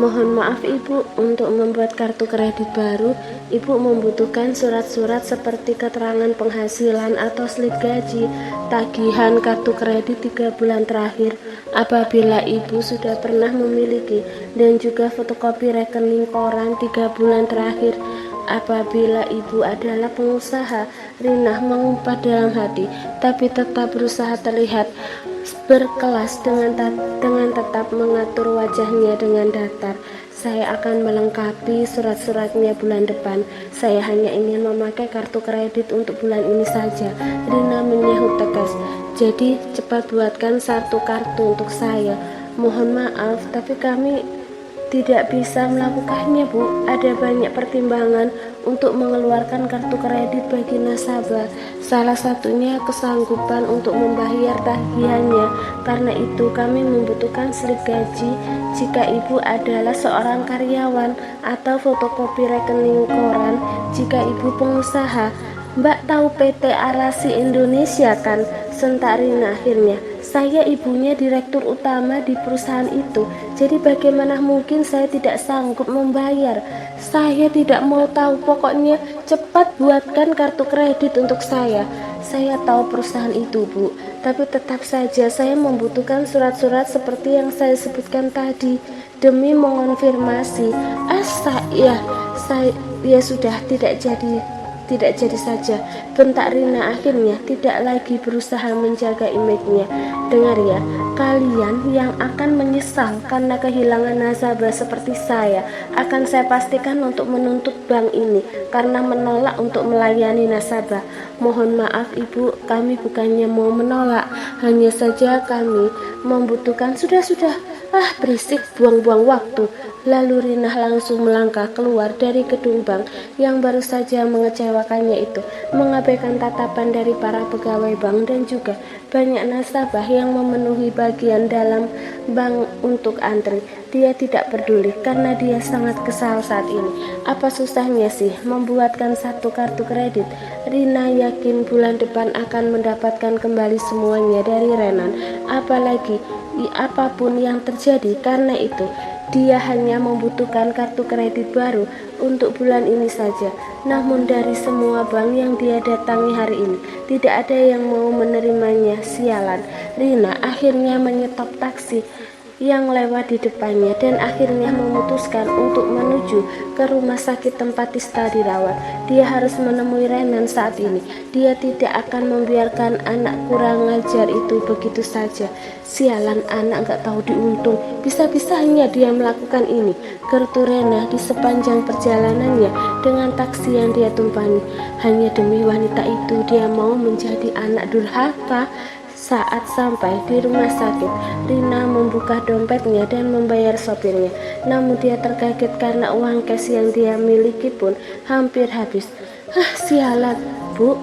Mohon maaf Ibu, untuk membuat kartu kredit baru, Ibu membutuhkan surat-surat seperti keterangan penghasilan atau slip gaji, tagihan kartu kredit 3 bulan terakhir apabila Ibu sudah pernah memiliki, dan juga fotokopi rekening koran 3 bulan terakhir apabila Ibu adalah pengusaha. Rina mengumpat dalam hati, tapi tetap berusaha terlihat berkelas dengan tetap mengatur wajahnya dengan datar. Saya akan melengkapi surat-suratnya bulan depan. Saya hanya ingin memakai kartu kredit untuk bulan ini saja. Rina menyahut tegas. Jadi cepat buatkan satu kartu untuk saya. Mohon maaf, tapi kami tidak bisa melakukannya, Bu. Ada banyak pertimbangan untuk mengeluarkan kartu kredit bagi nasabah. Salah satunya kesanggupan untuk membayar tagihannya. Karena itu kami membutuhkan slip gaji jika Ibu adalah seorang karyawan, atau fotokopi rekening koran jika Ibu pengusaha. Mbak tahu PT Arasi Indonesia kan? Sentak Rina akhirnya. Saya ibunya direktur utama di perusahaan itu, jadi bagaimana mungkin saya tidak sanggup membayar? Saya tidak mau tahu, pokoknya cepat buatkan kartu kredit untuk saya. Saya tahu perusahaan itu, Bu, tapi tetap saja saya membutuhkan surat-surat seperti yang saya sebutkan tadi demi mengonfirmasi. Saya sudah tidak jadi saja, bentak Rina akhirnya tidak lagi berusaha menjaga image-nya. Dengar ya, kalian yang akan menyesal karena kehilangan nasabah seperti saya. Akan saya pastikan untuk menuntut bank ini karena menolak untuk melayani nasabah. Mohon maaf Ibu, kami bukannya mau menolak, hanya saja kami membutuhkan. Sudah, berisik, buang-buang waktu. Lalu Rina langsung melangkah keluar dari gedung bank yang baru saja mengecewakannya itu, mengabaikan tatapan dari para pegawai bank dan juga banyak nasabah yang memenuhi bagian dalam bank untuk antri. Dia tidak peduli karena dia sangat kesal saat ini. Apa susahnya sih membuatkan satu kartu kredit? Rina yakin bulan depan akan mendapatkan kembali semuanya dari Renan. Apapun yang terjadi, karena itu dia hanya membutuhkan kartu kredit baru untuk bulan ini saja. Namun dari semua bank yang dia datangi hari ini, tidak ada yang mau menerimanya. Sialan. Rina akhirnya menyetop taksi yang lewat di depannya dan akhirnya memutuskan untuk menuju ke rumah sakit tempat Tista dirawat. Dia harus menemui Renan saat ini. Dia tidak akan membiarkan anak kurang ajar itu begitu saja. Sialan, anak gak tahu diuntung. Bisa-bisanya dia melakukan ini. Gertu Rena di sepanjang perjalanannya dengan taksi yang dia tumpangi. Hanya demi wanita itu dia mau menjadi anak durhaka. Saat sampai di rumah sakit, Rina membuka dompetnya dan membayar sopirnya. Namun dia terkaget karena uang cash yang dia miliki pun hampir habis. Sialan, Bu,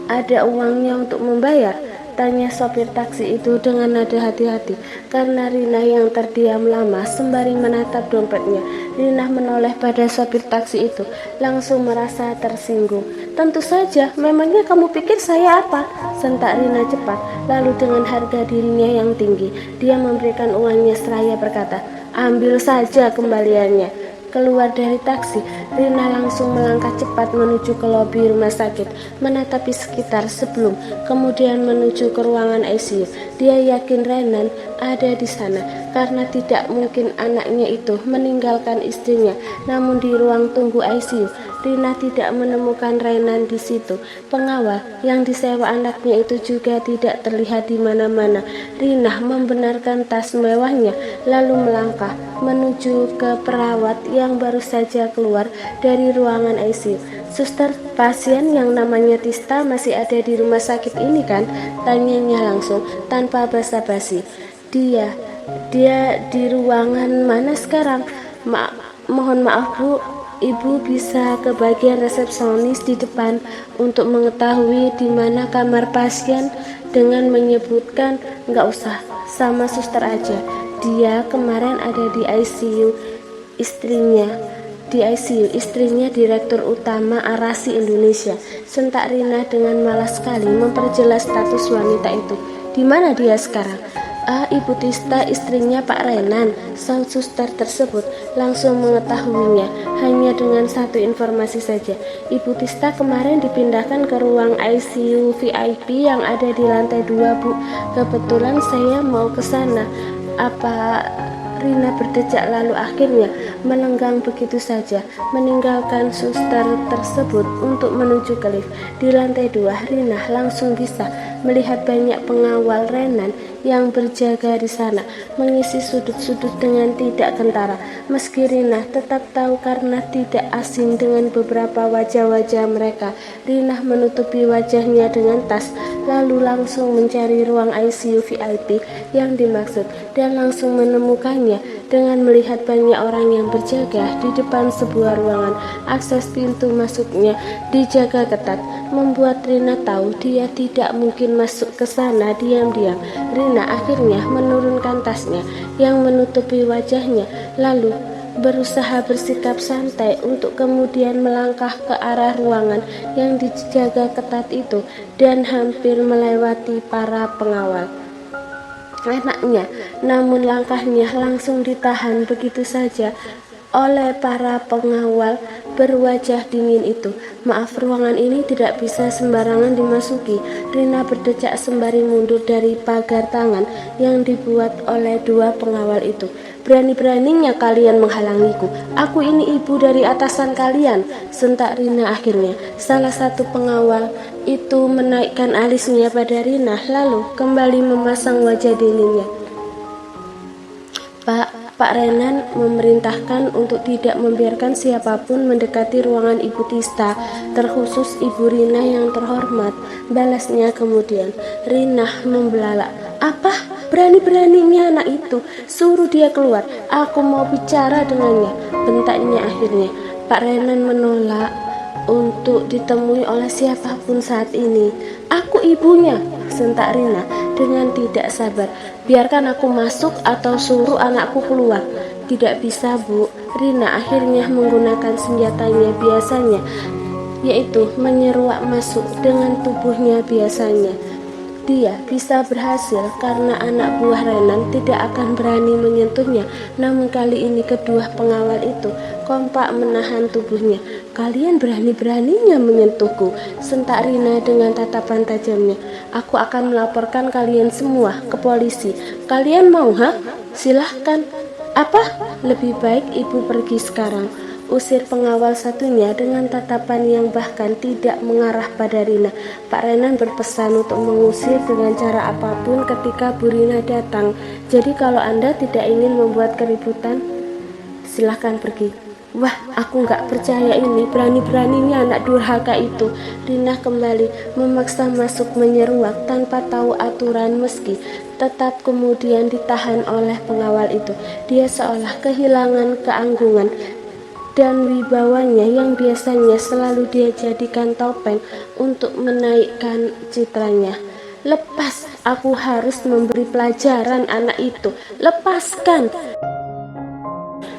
ada uangnya untuk membayar? Tanya sopir taksi itu dengan nada hati-hati. Karena Rina yang terdiam lama sembari menatap dompetnya, Rina menoleh pada sopir taksi itu, langsung merasa tersinggung. Tentu saja, memangnya kamu pikir saya apa? Sentak Rina cepat, lalu dengan harga dirinya yang tinggi, dia memberikan uangnya seraya berkata, ambil saja kembaliannya. Keluar dari taksi, Rina langsung melangkah cepat menuju ke lobi rumah sakit, menatapi sekitar sebelum kemudian menuju ke ruangan ICU. Dia yakin Renan ada di sana karena tidak mungkin anaknya itu meninggalkan istrinya. Namun di ruang tunggu ICU, Rina tidak menemukan Renan di situ. Pengawal yang disewa anaknya itu juga tidak terlihat di mana-mana. Rina membenarkan tas mewahnya lalu melangkah menuju ke perawat yang baru saja keluar dari ruangan ICU. Suster, pasien yang namanya Tista masih ada di rumah sakit ini kan? Tanyanya langsung tanpa basa-basi. Dia di ruangan mana sekarang? Mohon maaf Bu, Ibu bisa ke bagian resepsionis di depan untuk mengetahui di mana kamar pasien dengan menyebutkan nggak usah, sama suster aja. Dia kemarin ada di ICU istrinya direktur utama Arasi Indonesia. Sentak Rina dengan malas sekali memperjelas status wanita itu. Di mana dia sekarang? Ah, Ibu Tista istrinya Pak Renan, sang suster tersebut langsung mengetahuinya hanya dengan satu informasi saja. Ibu Tista kemarin dipindahkan ke ruang ICU VIP yang ada di lantai 2, Bu. Kebetulan saya mau ke sana. Apa? Rina berdejak lalu akhirnya melenggang begitu saja, meninggalkan suster tersebut untuk menuju ke lift. Di lantai 2, Rina langsung bisa melihat banyak pengawal Renan yang berjaga di sana, mengisi sudut-sudut dengan tidak kentara. Meski Rina tetap tahu karena tidak asing dengan beberapa wajah-wajah mereka, Rina menutupi wajahnya dengan tas, lalu langsung mencari ruang ICU VIP yang dimaksud dan langsung menemukannya dengan melihat banyak orang yang berjaga di depan sebuah ruangan. Akses pintu masuknya dijaga ketat, membuat Rina tahu dia tidak mungkin masuk ke sana diam-diam. Rina akhirnya menurunkan tasnya yang menutupi wajahnya, lalu berusaha bersikap santai untuk kemudian melangkah ke arah ruangan yang dijaga ketat itu dan hampir melewati para pengawal. Enaknya, namun langkahnya langsung ditahan begitu saja oleh para pengawal berwajah dingin itu. Maaf, ruangan ini tidak bisa sembarangan dimasuki. Rina berdecak sembari mundur dari pagar tangan yang dibuat oleh dua pengawal itu. Berani-beraninya kalian menghalangiku. Aku ini ibu dari atasan kalian, sentak Rina akhirnya. Salah satu pengawal itu menaikkan alisnya pada Rina, lalu kembali memasang wajah dinginnya. Pak Renan memerintahkan untuk tidak membiarkan siapapun mendekati ruangan Ibu Tista, terkhusus Ibu Rina yang terhormat, balasnya kemudian. Rina membelalak. Apa? Berani-beraninya anak itu, suruh dia keluar, aku mau bicara dengannya, bentaknya akhirnya. Pak Renan menolak untuk ditemui oleh siapapun saat ini. Aku ibunya, sentak Rina dengan tidak sabar. Biarkan aku masuk atau suruh anakku keluar. Tidak bisa, Bu. Rina akhirnya menggunakan senjatanya biasanya, yaitu menyeruak masuk dengan tubuhnya biasanya. Dia bisa berhasil karena anak buah Renan tidak akan berani menyentuhnya. Namun kali ini kedua pengawal itu kompak menahan tubuhnya. Kalian berani-beraninya menyentuhku, sentak Rina dengan tatapan tajamnya. Aku akan melaporkan kalian semua ke polisi. Kalian mau, ha? Silahkan. Apa? Lebih baik ibu pergi sekarang, usir pengawal satunya dengan tatapan yang bahkan tidak mengarah pada Rina. Pak Renan berpesan untuk mengusir dengan cara apapun ketika Bu Rina datang. Jadi kalau Anda tidak ingin membuat keributan, silahkan pergi. Wah, aku nggak percaya ini, berani-beraninya anak durhaka itu. Rina kembali memaksa masuk menyeruak tanpa tahu aturan, meski tetap kemudian ditahan oleh pengawal itu. Dia seolah kehilangan keanggungan dan wibawanya yang biasanya selalu dia jadikan topeng untuk menaikkan citranya. Lepas, aku harus memberi pelajaran anak itu. Lepaskan.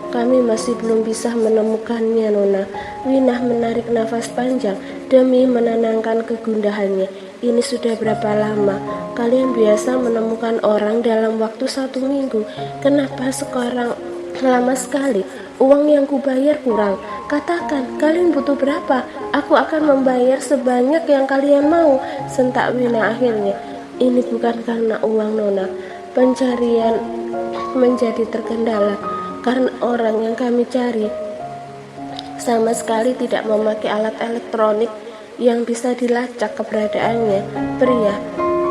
Kami masih belum bisa menemukannya, Nona. Winah menarik nafas panjang demi menenangkan kegundahannya. Ini sudah berapa lama? Kalian biasa menemukan orang dalam waktu 1 minggu. Kenapa sekarang lama sekali? Uang yang kubayar kurang. Katakan, kalian butuh berapa? Aku akan membayar sebanyak yang kalian mau, sentak Wina akhirnya. Ini bukan karena uang, Nona. Pencarian menjadi terkendala karena orang yang kami cari sama sekali tidak memakai alat elektronik yang bisa dilacak keberadaannya. Pria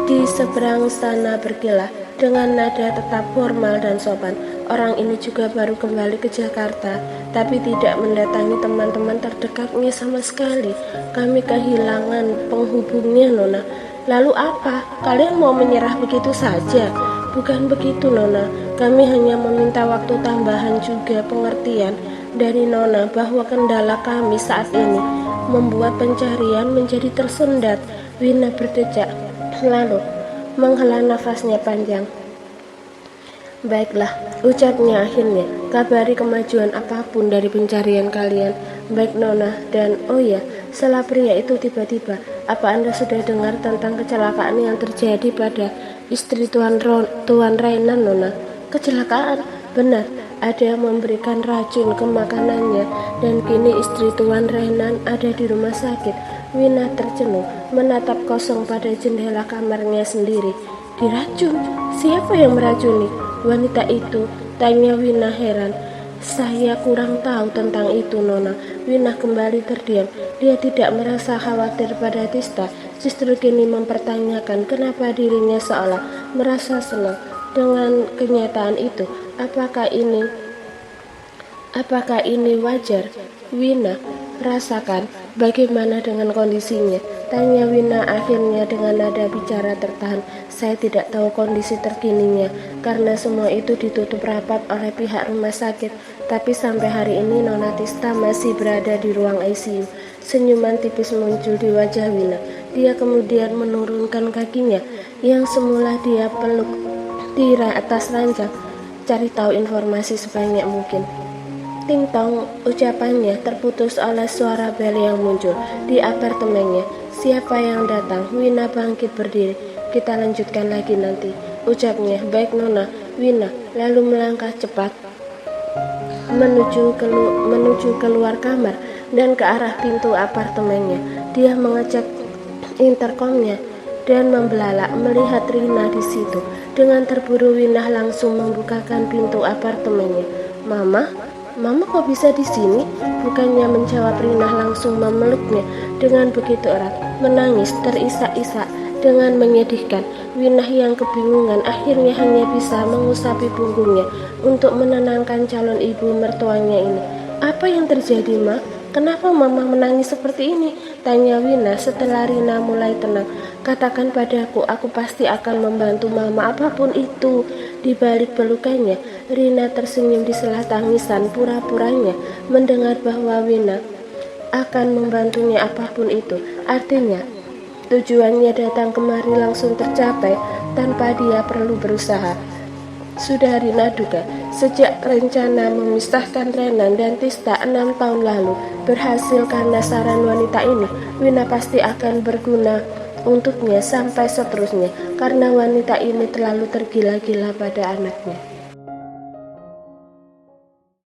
di seberang sana berkilah dengan nada tetap formal dan sopan. Orang ini juga baru kembali ke Jakarta, tapi tidak mendatangi teman-teman terdekatnya sama sekali. Kami kehilangan penghubungnya, Nona. Lalu apa? Kalian mau menyerah begitu saja? Bukan begitu, Nona. Kami hanya meminta waktu tambahan juga pengertian dari Nona bahwa kendala kami saat ini membuat pencarian menjadi tersendat. Wina berdecak, lalu menghela nafasnya panjang. Baiklah, ucapnya akhirnya. Kabari kemajuan apapun dari pencarian kalian. Baik, Nona. Dan oh ya, setelah pria itu tiba-tiba apa Anda sudah dengar tentang kecelakaan yang terjadi pada istri Tuan Rainan, Nona? Kecelakaan? Benar, ada yang memberikan racun ke makanannya, dan kini istri Tuan Rainan ada di rumah sakit. Wina tercenung, menatap kosong pada jendela kamarnya sendiri. Diracun? Siapa yang meracuni wanita itu? Tanya Wina heran. Saya kurang tahu tentang itu, Nona. Wina kembali terdiam. Dia tidak merasa khawatir pada Tista, justru kini mempertanyakan kenapa dirinya seolah merasa senang dengan kenyataan itu. Apakah ini wajar? Wina rasakan bagaimana dengan kondisinya? Tanya Wina akhirnya dengan nada bicara tertahan. Saya tidak tahu kondisi terkininya karena semua itu ditutup rapat oleh pihak rumah sakit. Tapi sampai hari ini Nona Tista masih berada di ruang ICU. Senyuman tipis muncul di wajah Wina. Dia kemudian menurunkan kakinya yang semula dia peluk di atas ranjang. Cari tahu informasi sebanyak mungkin. Ting tong, ucapannya terputus oleh suara bel yang muncul di apartemennya. Siapa yang datang? Wina bangkit berdiri. Kita lanjutkan lagi nanti, ucapnya. Baik Nona. Wina lalu melangkah cepat menuju keluar kamar dan ke arah pintu apartemennya. Dia mengecek interkomnya dan membelalak melihat Rina di situ. Dengan terburu Wina langsung membukakan pintu apartemennya. Mama kok bisa di sini? Bukannya menjawab, Rina langsung memeluknya dengan begitu erat, menangis terisak-isak dengan menyedihkan. Wina yang kebingungan akhirnya hanya bisa mengusapi punggungnya untuk menenangkan calon ibu mertuanya ini. Apa yang terjadi, Ma? Kenapa Mama menangis seperti ini? Tanya Wina setelah Rina mulai tenang. Katakan padaku, aku pasti akan membantu Mama apapun itu. Di balik pelukannya, Rina tersenyum di sela tangisan pura-puranya mendengar bahwa Wina akan membantunya apapun itu. Artinya, tujuannya datang kemari langsung tercapai tanpa dia perlu berusaha. Sudah Rina duga, sejak rencana memisahkan Renan dan Tista 6 tahun lalu berhasil karena saran wanita ini, Wina pasti akan berguna untuknya sampai seterusnya karena wanita ini terlalu tergila-gila pada anaknya.